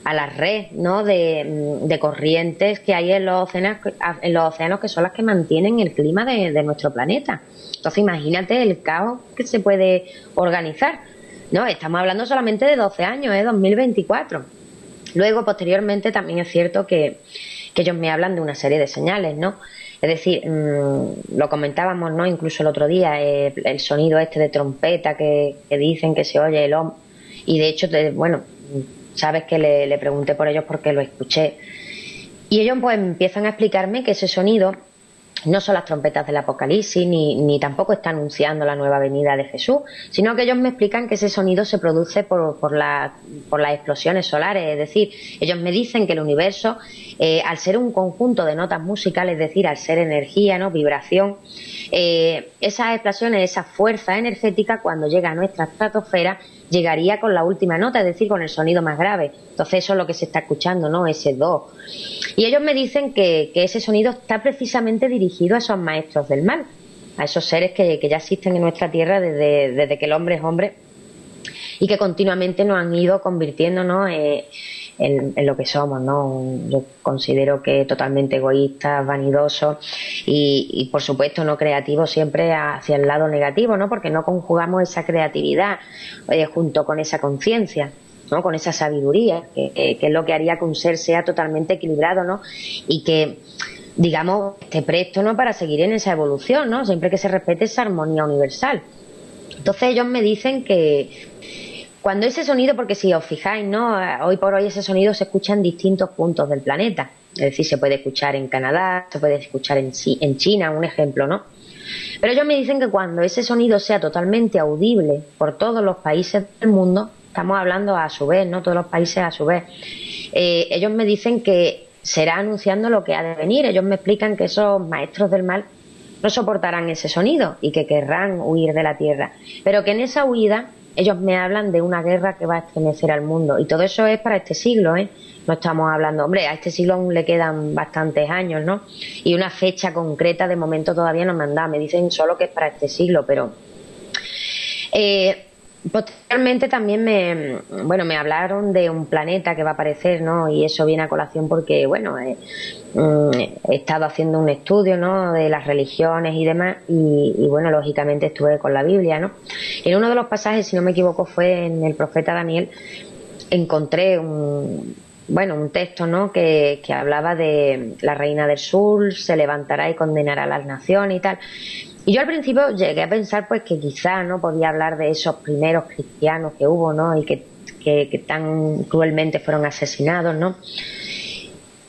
la red, ¿no?, de corrientes que hay en los océanos, que son las que mantienen el clima de nuestro planeta. Entonces imagínate el caos que se puede organizar. No, estamos hablando solamente de 12 años, 2024. Luego, posteriormente, también es cierto que ellos me hablan de una serie de señales, ¿no? Es decir, lo comentábamos, ¿no? Incluso el otro día, el sonido este de trompeta que dicen que se oye el hombre. Y de hecho, bueno, sabes que le pregunté por ellos porque lo escuché. Y ellos pues empiezan a explicarme que ese sonido no son las trompetas del Apocalipsis, ni tampoco está anunciando la nueva venida de Jesús, sino que ellos me explican que ese sonido se produce por las explosiones solares. Es decir, ellos me dicen que el universo, al ser un conjunto de notas musicales, es decir, al ser energía, ¿no?, vibración, esas explosiones, esa fuerza energética, cuando llega a nuestra estratosfera, llegaría con la última nota, es decir, con el sonido más grave. Entonces eso es lo que se está escuchando, ¿no?, ese do. Y ellos me dicen que ese sonido está precisamente dirigido a esos maestros del mal, a esos seres que ya existen en nuestra tierra desde que el hombre es hombre y que continuamente nos han ido convirtiendo, ¿no?, en lo que somos, ¿no? Yo considero que totalmente egoístas, vanidosos y por supuesto no creativos, siempre hacia el lado negativo, ¿no? Porque no conjugamos esa creatividad junto con esa conciencia, ¿no?, con esa sabiduría, que es lo que haría que un ser sea totalmente equilibrado, ¿no? Y que, digamos, esté presto, ¿no?, para seguir en esa evolución, ¿no?, siempre que se respete esa armonía universal. Entonces ellos me dicen que cuando ese sonido, porque si os fijáis, ¿no?, hoy por hoy ese sonido se escucha en distintos puntos del planeta. Es decir, se puede escuchar en Canadá, se puede escuchar en China, un ejemplo, ¿no? Pero ellos me dicen que cuando ese sonido sea totalmente audible por todos los países del mundo, estamos hablando a su vez, ¿no?, todos los países a su vez, ellos me dicen que será anunciando lo que ha de venir. Ellos me explican que esos maestros del mal no soportarán ese sonido y que querrán huir de la Tierra, pero que en esa huida ellos me hablan de una guerra que va a estremecer al mundo, y todo eso es para este siglo, ¿eh? No estamos hablando, hombre, a este siglo aún le quedan bastantes años, ¿no? Y una fecha concreta de momento todavía no me han dado, me dicen solo que es para este siglo, pero posteriormente también me hablaron de un planeta que va a aparecer, ¿no? Y eso viene a colación porque, bueno, he estado haciendo un estudio, ¿no?, de las religiones y demás, y bueno, lógicamente estuve con la Biblia, ¿no? En uno de los pasajes, si no me equivoco, fue en el profeta Daniel, encontré un texto, ¿no?, que hablaba de la reina del sur, se levantará y condenará a las naciones y tal. Y yo al principio llegué a pensar pues que quizá no podía hablar de esos primeros cristianos que hubo, ¿no?, y que tan cruelmente fueron asesinados, ¿no?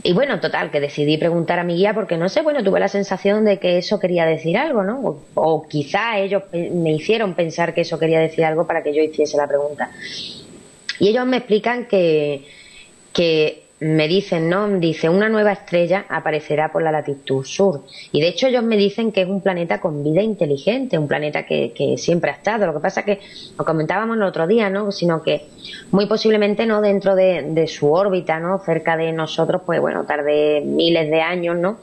Y bueno, total, que decidí preguntar a mi guía porque no sé, bueno, tuve la sensación de que eso quería decir algo, ¿no? O quizá ellos me hicieron pensar que eso quería decir algo para que yo hiciese la pregunta. Y ellos me explican que me dicen, ¿no? Dice, una nueva estrella aparecerá por la latitud sur. Y de hecho ellos me dicen que es un planeta con vida inteligente, un planeta que siempre ha estado. Lo que pasa es que, lo comentábamos el otro día, ¿no?, sino que muy posiblemente no dentro de su órbita, ¿no?, cerca de nosotros, pues bueno, tarde miles de años, ¿no?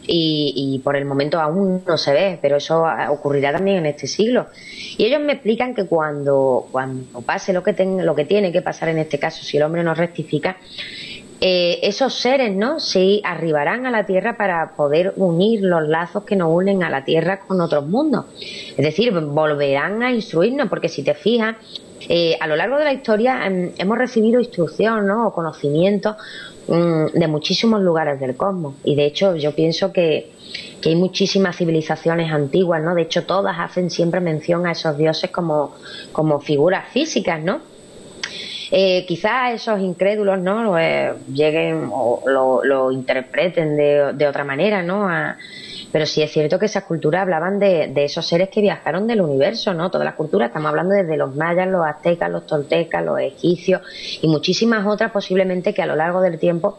Y por el momento aún no se ve, pero eso ocurrirá también en este siglo. Y ellos me explican que cuando pase lo que tiene que pasar en este caso, si el hombre no rectifica, esos seres, ¿no?, sí arribarán a la Tierra para poder unir los lazos que nos unen a la Tierra con otros mundos. Es decir, volverán a instruirnos, porque si te fijas, a lo largo de la historia hemos recibido instrucción, ¿no?, o conocimiento de muchísimos lugares del cosmos. Y de hecho yo pienso que hay muchísimas civilizaciones antiguas, ¿no? De hecho todas hacen siempre mención a esos dioses como figuras físicas, ¿no? Quizás esos incrédulos, ¿no?, lleguen o lo interpreten de otra manera, ¿no? Pero sí es cierto que esas culturas hablaban de esos seres que viajaron del universo, ¿no? Todas las culturas, estamos hablando desde los mayas, los aztecas, los toltecas, los egipcios y muchísimas otras posiblemente que a lo largo del tiempo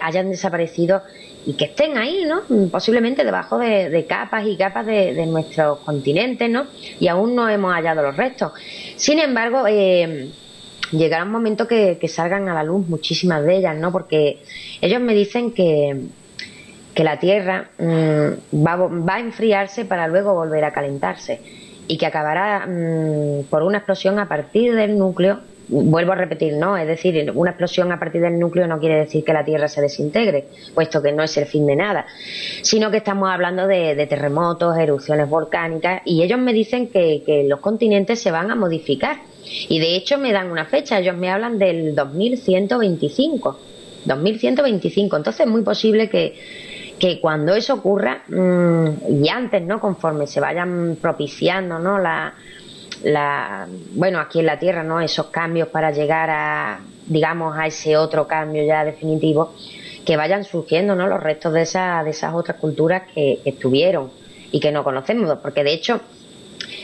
hayan desaparecido y que estén ahí, ¿no?, posiblemente debajo de capas y capas de nuestros continentes, ¿no? Y aún no hemos hallado los restos. Sin embargo, llegará un momento que salgan a la luz muchísimas de ellas, ¿no? Porque ellos me dicen que la Tierra va a enfriarse para luego volver a calentarse y que acabará por una explosión a partir del núcleo. Vuelvo a repetir, no, es decir, una explosión a partir del núcleo no quiere decir que la Tierra se desintegre, puesto que no es el fin de nada, sino que estamos hablando de terremotos, erupciones volcánicas, y ellos me dicen que los continentes se van a modificar. Y de hecho me dan una fecha, ellos me hablan del 2125. Entonces es muy posible que que cuando eso ocurra, y antes, ¿no? Conforme se vayan propiciando, ¿no? Bueno, aquí en la Tierra, ¿no? Esos cambios para llegar a, digamos, a ese otro cambio ya definitivo, que vayan surgiendo, ¿no? Los restos de esas otras culturas que estuvieron y que no conocemos, porque de hecho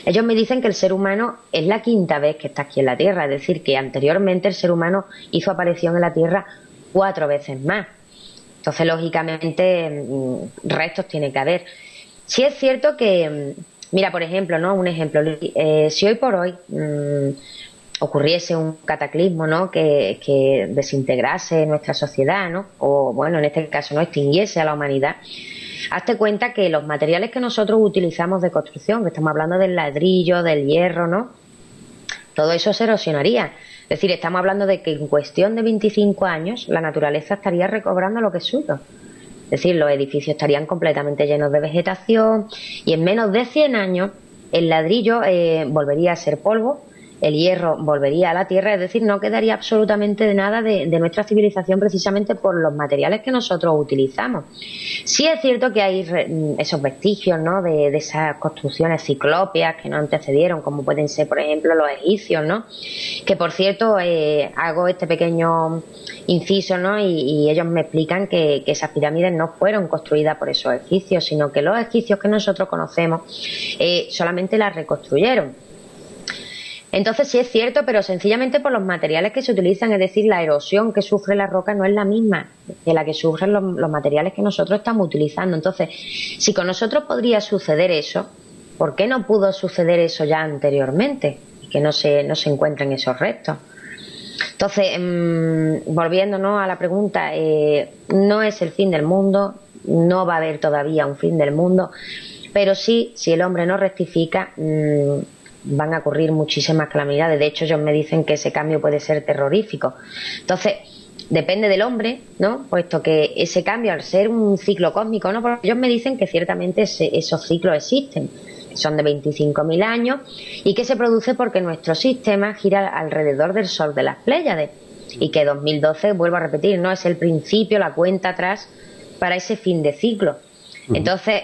ellos me dicen que el ser humano es la quinta vez que está aquí en la Tierra, es decir, que anteriormente el ser humano hizo aparición en la Tierra 4 veces más. Entonces, lógicamente, restos tiene que haber. Sí es cierto que, mira, por ejemplo, ¿no? Un ejemplo, si hoy por hoy ocurriese un cataclismo, ¿no? Que desintegrase nuestra sociedad, ¿no? O, bueno, en este caso, no extinguiese a la humanidad. Hazte cuenta que los materiales que nosotros utilizamos de construcción, que estamos hablando del ladrillo, del hierro, ¿no? Todo eso se erosionaría. Es decir, estamos hablando de que en cuestión de 25 años la naturaleza estaría recobrando lo que es suyo. Es decir, los edificios estarían completamente llenos de vegetación y en menos de 100 años el ladrillo volvería a ser polvo, el hierro volvería a la tierra, es decir, no quedaría absolutamente de nada de nuestra civilización precisamente por los materiales que nosotros utilizamos. Sí es cierto que hay esos vestigios, ¿no? de esas construcciones ciclópeas que nos antecedieron, como pueden ser, por ejemplo, los egipcios, ¿no? Que, por cierto, hago este pequeño inciso, ¿no? Y ellos me explican que esas pirámides no fueron construidas por esos egipcios, sino que los egipcios que nosotros conocemos solamente las reconstruyeron. Entonces sí es cierto, pero sencillamente por los materiales que se utilizan, es decir, la erosión que sufre la roca no es la misma que la que sufren los materiales que nosotros estamos utilizando. Entonces, si con nosotros podría suceder eso, ¿por qué no pudo suceder eso ya anteriormente? Y que no se encuentren esos restos. Entonces, volviéndonos a la pregunta, no es el fin del mundo, no va a haber todavía un fin del mundo, pero sí, si el hombre no rectifica, van a ocurrir muchísimas calamidades. De hecho, ellos me dicen que ese cambio puede ser terrorífico. Entonces, depende del hombre, ¿no? Puesto que ese cambio, al ser un ciclo cósmico, ¿no? Porque ellos me dicen que ciertamente esos ciclos existen, son de 25.000 años y que se produce porque nuestro sistema gira alrededor del Sol de las Pléyades y que 2012, vuelvo a repetir, no es el principio, la cuenta atrás para ese fin de ciclo. Entonces,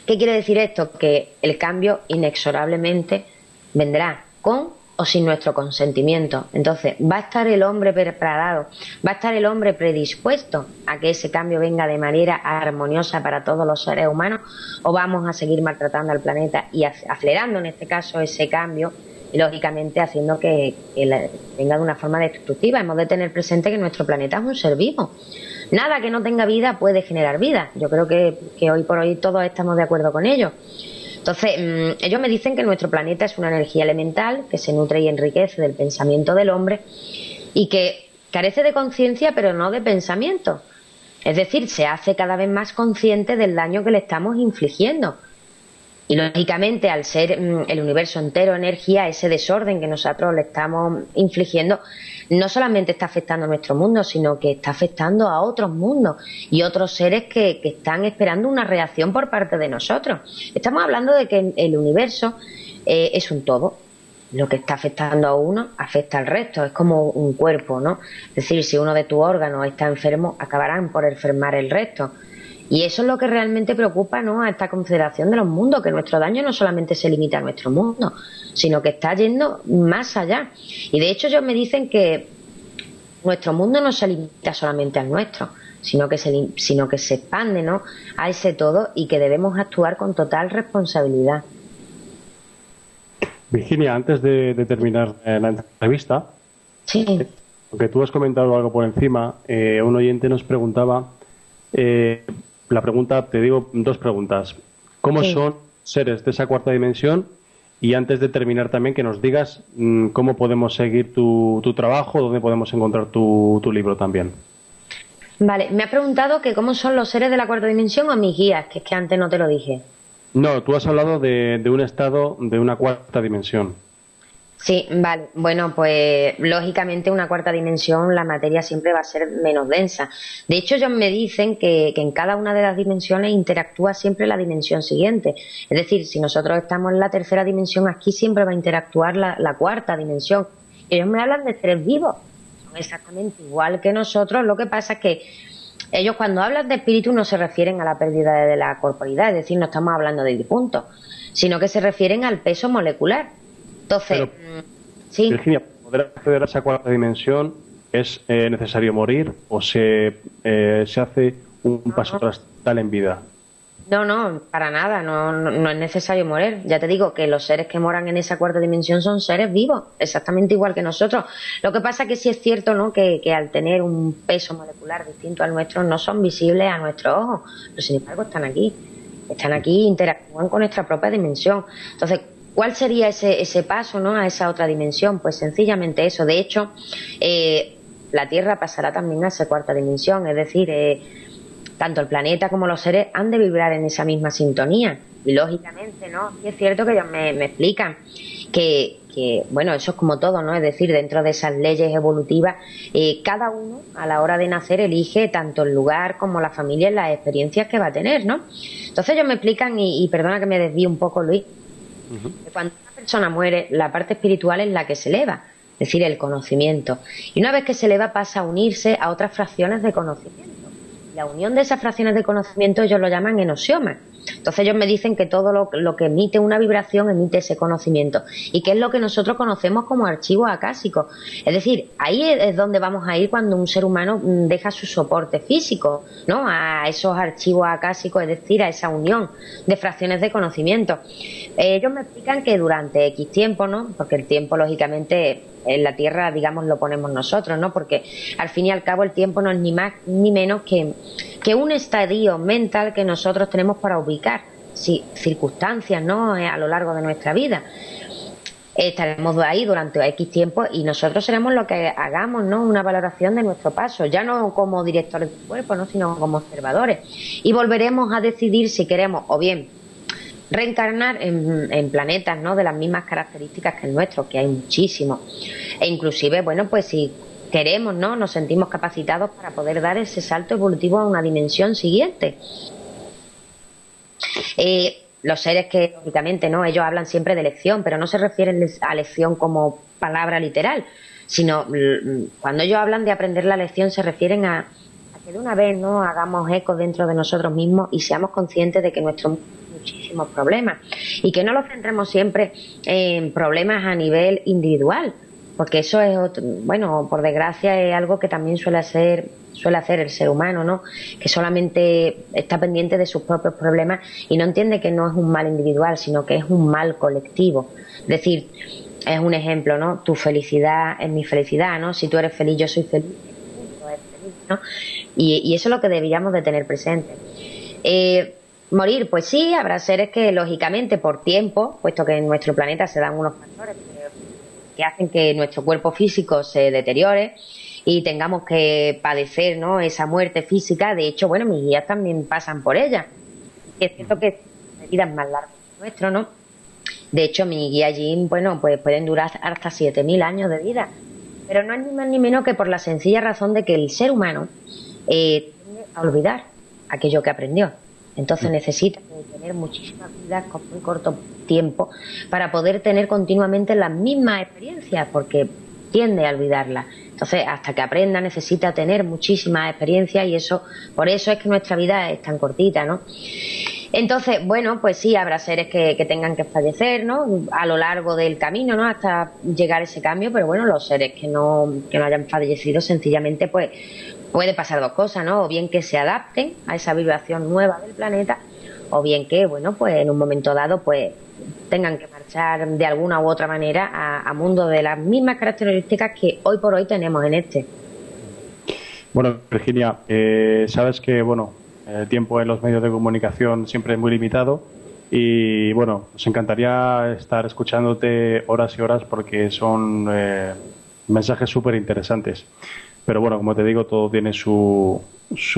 ¿qué quiere decir esto? Que el cambio inexorablemente vendrá con o sin nuestro consentimiento. Entonces, ¿va a estar el hombre preparado? ¿Va a estar el hombre predispuesto a que ese cambio venga de manera armoniosa para todos los seres humanos? ¿O vamos a seguir maltratando al planeta y acelerando en este caso ese cambio y lógicamente haciendo que venga de una forma destructiva? Hemos de tener presente que nuestro planeta es un ser vivo. Nada que no tenga vida puede generar vida. Yo creo que hoy por hoy todos estamos de acuerdo con ello. Entonces, ellos me dicen que nuestro planeta es una energía elemental que se nutre y enriquece del pensamiento del hombre y que carece de conciencia pero no de pensamiento. Es decir, se hace cada vez más consciente del daño que le estamos infligiendo. Y lógicamente, al ser el universo entero energía, ese desorden que nosotros le estamos infligiendo no solamente está afectando a nuestro mundo, sino que está afectando a otros mundos y otros seres que están esperando una reacción por parte de nosotros. Estamos hablando de que el universo es un todo. Lo que está afectando a uno afecta al resto, es como un cuerpo, ¿no? Es decir, si uno de tus órganos está enfermo, acabarán por enfermar el resto. Y eso es lo que realmente preocupa, ¿no?, a esta confederación de los mundos, que nuestro daño no solamente se limita a nuestro mundo, sino que está yendo más allá. Y de hecho ellos me dicen que nuestro mundo no se limita solamente al nuestro, sino que se expande, ¿no?, a ese todo y que debemos actuar con total responsabilidad. Virginia, antes de terminar la entrevista, sí, aunque tú has comentado algo por encima, un oyente nos preguntaba... la pregunta, te digo dos preguntas. ¿Cómo son seres de esa cuarta dimensión? Y antes de terminar también que nos digas cómo podemos seguir tu trabajo, dónde podemos encontrar tu libro también. Vale, me ha preguntado que cómo son los seres de la cuarta dimensión o mis guías, que es que antes no te lo dije. No, tú has hablado de un estado de una cuarta dimensión. Sí, vale. Bueno, pues lógicamente una cuarta dimensión la materia siempre va a ser menos densa. De hecho, ellos me dicen que en cada una de las dimensiones interactúa siempre la dimensión siguiente. Es decir, si nosotros estamos en la tercera dimensión, aquí siempre va a interactuar la cuarta dimensión. Ellos me hablan de seres vivos. Son exactamente igual que nosotros. Lo que pasa es que Ellos cuando hablan de espíritu no se refieren a la pérdida de la corporidad, es decir, no estamos hablando de difuntos, sino que se refieren al peso molecular. Entonces, Pero, sí. Virginia, ¿para poder acceder a esa cuarta dimensión es necesario morir o se hace un paso trascendental en vida? No, no, para nada, no es necesario morir. Ya te digo que los seres que moran en esa cuarta dimensión son seres vivos, exactamente igual que nosotros. Lo que pasa es que sí es cierto, ¿no?, que al tener un peso molecular distinto al nuestro no son visibles a nuestros ojos, pero sin embargo están aquí, interactúan con nuestra propia dimensión. Entonces, ¿cuál sería ese paso, ¿no?, a esa otra dimensión? Pues sencillamente eso. De hecho, la Tierra pasará también a esa cuarta dimensión, es decir, tanto el planeta como los seres han de vibrar en esa misma sintonía. Y lógicamente, ¿no? Y es cierto que ellos me explican que, bueno, eso es como todo, ¿no? Es decir, dentro de esas leyes evolutivas, cada uno a la hora de nacer elige tanto el lugar como la familia y las experiencias que va a tener, ¿no? Entonces ellos me explican, y perdona que me desvíe un poco, Luis, que cuando una persona muere, la parte espiritual es la que se eleva, es decir, el conocimiento. Y una vez que se eleva pasa a unirse a otras fracciones de conocimiento. La unión de esas fracciones de conocimiento ellos lo llaman enosiomas. Entonces ellos me dicen que todo lo que emite una vibración emite ese conocimiento, y que es lo que nosotros conocemos como archivos acásicos. Es decir, ahí es donde vamos a ir cuando un ser humano deja su soporte físico, ¿no?, a esos archivos acásicos, es decir, a esa unión de fracciones de conocimiento. Ellos me explican que durante X tiempo, ¿no?, porque el tiempo lógicamente en la Tierra, digamos, lo ponemos nosotros, ¿no?, porque al fin y al cabo el tiempo no es ni más ni menos que un estadio mental que nosotros tenemos para ubicar circunstancias, ¿no?, a lo largo de nuestra vida. Estaremos ahí durante X tiempo y nosotros seremos lo que hagamos, ¿no?, una valoración de nuestro paso, ya no como directores del cuerpo, ¿no?, sino como observadores, y volveremos a decidir si queremos o bien reencarnar en planetas, ¿no?, de las mismas características que el nuestro, que hay muchísimos, e inclusive, bueno, pues si queremos, ¿no?, nos sentimos capacitados para poder dar ese salto evolutivo a una dimensión siguiente. Los seres que, lógicamente, ¿no?, ellos hablan siempre de elección, pero no se refieren a elección como palabra literal, sino cuando ellos hablan de aprender la lección se refieren a que de una vez, ¿no?, hagamos eco dentro de nosotros mismos y seamos conscientes de que nuestro mundo tiene muchísimos problemas, y que no los centremos siempre en problemas a nivel individual, porque eso es bueno, por desgracia es algo que también suele hacer el ser humano, ¿no?, que solamente está pendiente de sus propios problemas y no entiende que no es un mal individual, sino que es un mal colectivo. Es decir, es un ejemplo, ¿no?, tu felicidad es mi felicidad, ¿no?, si tú eres feliz yo soy feliz, el mundo es feliz, ¿no?, y eso es lo que deberíamos de tener presente. Morir, pues sí, habrá seres que lógicamente por tiempo, puesto que en nuestro planeta se dan unos factores que hacen que nuestro cuerpo físico se deteriore y tengamos que padecer, ¿no?, esa muerte física. De hecho, bueno, mis guías también pasan por ella. Es cierto que son vidas más largas que nuestro, ¿no? De hecho, mi guía Jin, bueno, pues pueden durar hasta 7000 años de vida. Pero no es ni más ni menos que por la sencilla razón de que el ser humano tiende a olvidar aquello que aprendió. Entonces necesita tener muchísimas vidas con muy corto tiempo para poder tener continuamente las mismas experiencias, porque tiende a olvidarlas. Entonces, hasta que aprenda necesita tener muchísimas experiencias, y eso, por eso es que nuestra vida es tan cortita, ¿no? Entonces, bueno, pues sí, habrá seres que tengan que fallecer, ¿no?, a lo largo del camino, ¿no?, hasta llegar a ese cambio, pero bueno, los seres que no hayan fallecido, sencillamente, pues puede pasar dos cosas, ¿no?, o bien que se adapten a esa vibración nueva del planeta, o bien que, bueno, pues en un momento dado, pues tengan que marchar de alguna u otra manera a mundos de las mismas características que hoy por hoy tenemos en este. Bueno, Virginia, sabes que, bueno, el tiempo en los medios de comunicación siempre es muy limitado y, bueno, nos encantaría estar escuchándote horas y horas porque son mensajes súper interesantes. Pero bueno, como te digo, todo tiene su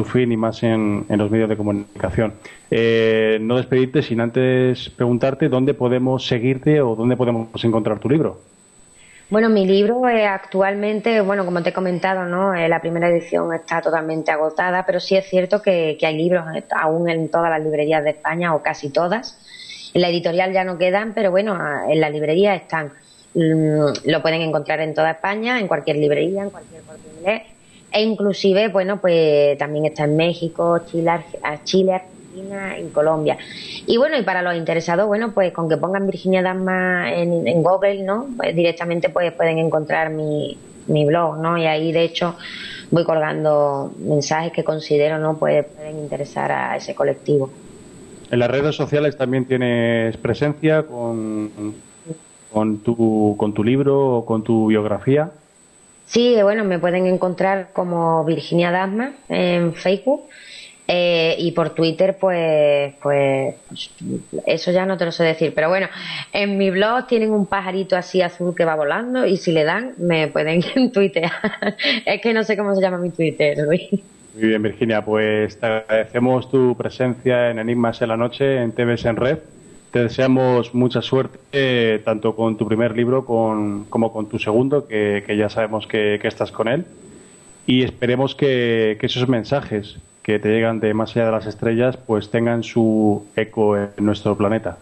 fin, y más en los medios de comunicación. No despedirte sin antes preguntarte dónde podemos seguirte o dónde podemos encontrar tu libro. Bueno, mi libro actualmente, bueno, como te he comentado, ¿no?, la primera edición está totalmente agotada, pero sí es cierto que hay libros aún en todas las librerías de España, o casi todas. En la editorial ya no quedan, pero bueno, en la librería están. Lo pueden encontrar en toda España, en cualquier librería, en cualquier corte inglés. E inclusive, bueno, pues también está en México, Chile, Argentina y Colombia. Y bueno, y para los interesados, bueno, pues con que pongan Virginia Dasma en Google, ¿no? Pues directamente pues pueden encontrar mi blog, ¿no? Y ahí, de hecho, voy colgando mensajes que considero, ¿no? Pues pueden interesar a ese colectivo. En las redes sociales también tienes presencia con tu libro o con tu biografía. Sí, bueno, me pueden encontrar como Virginia Dasma en Facebook. Y por Twitter, pues eso ya no te lo sé decir, pero bueno, en mi blog tienen un pajarito así azul que va volando y si le dan me pueden tuitear. Es que no sé cómo se llama mi Twitter, Luis. Muy bien, Virginia, pues te agradecemos tu presencia en Enigmas en la Noche, en TVS en Red. Te deseamos mucha suerte, tanto con tu primer libro como con tu segundo, que ya sabemos que estás con él. Y esperemos que esos mensajes que te llegan de más allá de las estrellas pues tengan su eco en nuestro planeta.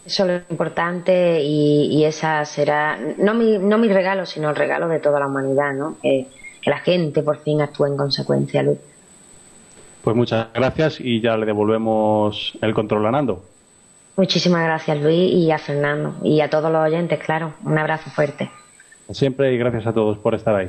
Eso es lo importante y esa será no mi regalo, sino el regalo de toda la humanidad, ¿no? Que la gente por fin actúe en consecuencia, Luis. Pues muchas gracias y ya le devolvemos el control a Nando. Muchísimas gracias, Luis, y a Fernando y a todos los oyentes, claro. Un abrazo fuerte. Siempre y gracias a todos por estar ahí.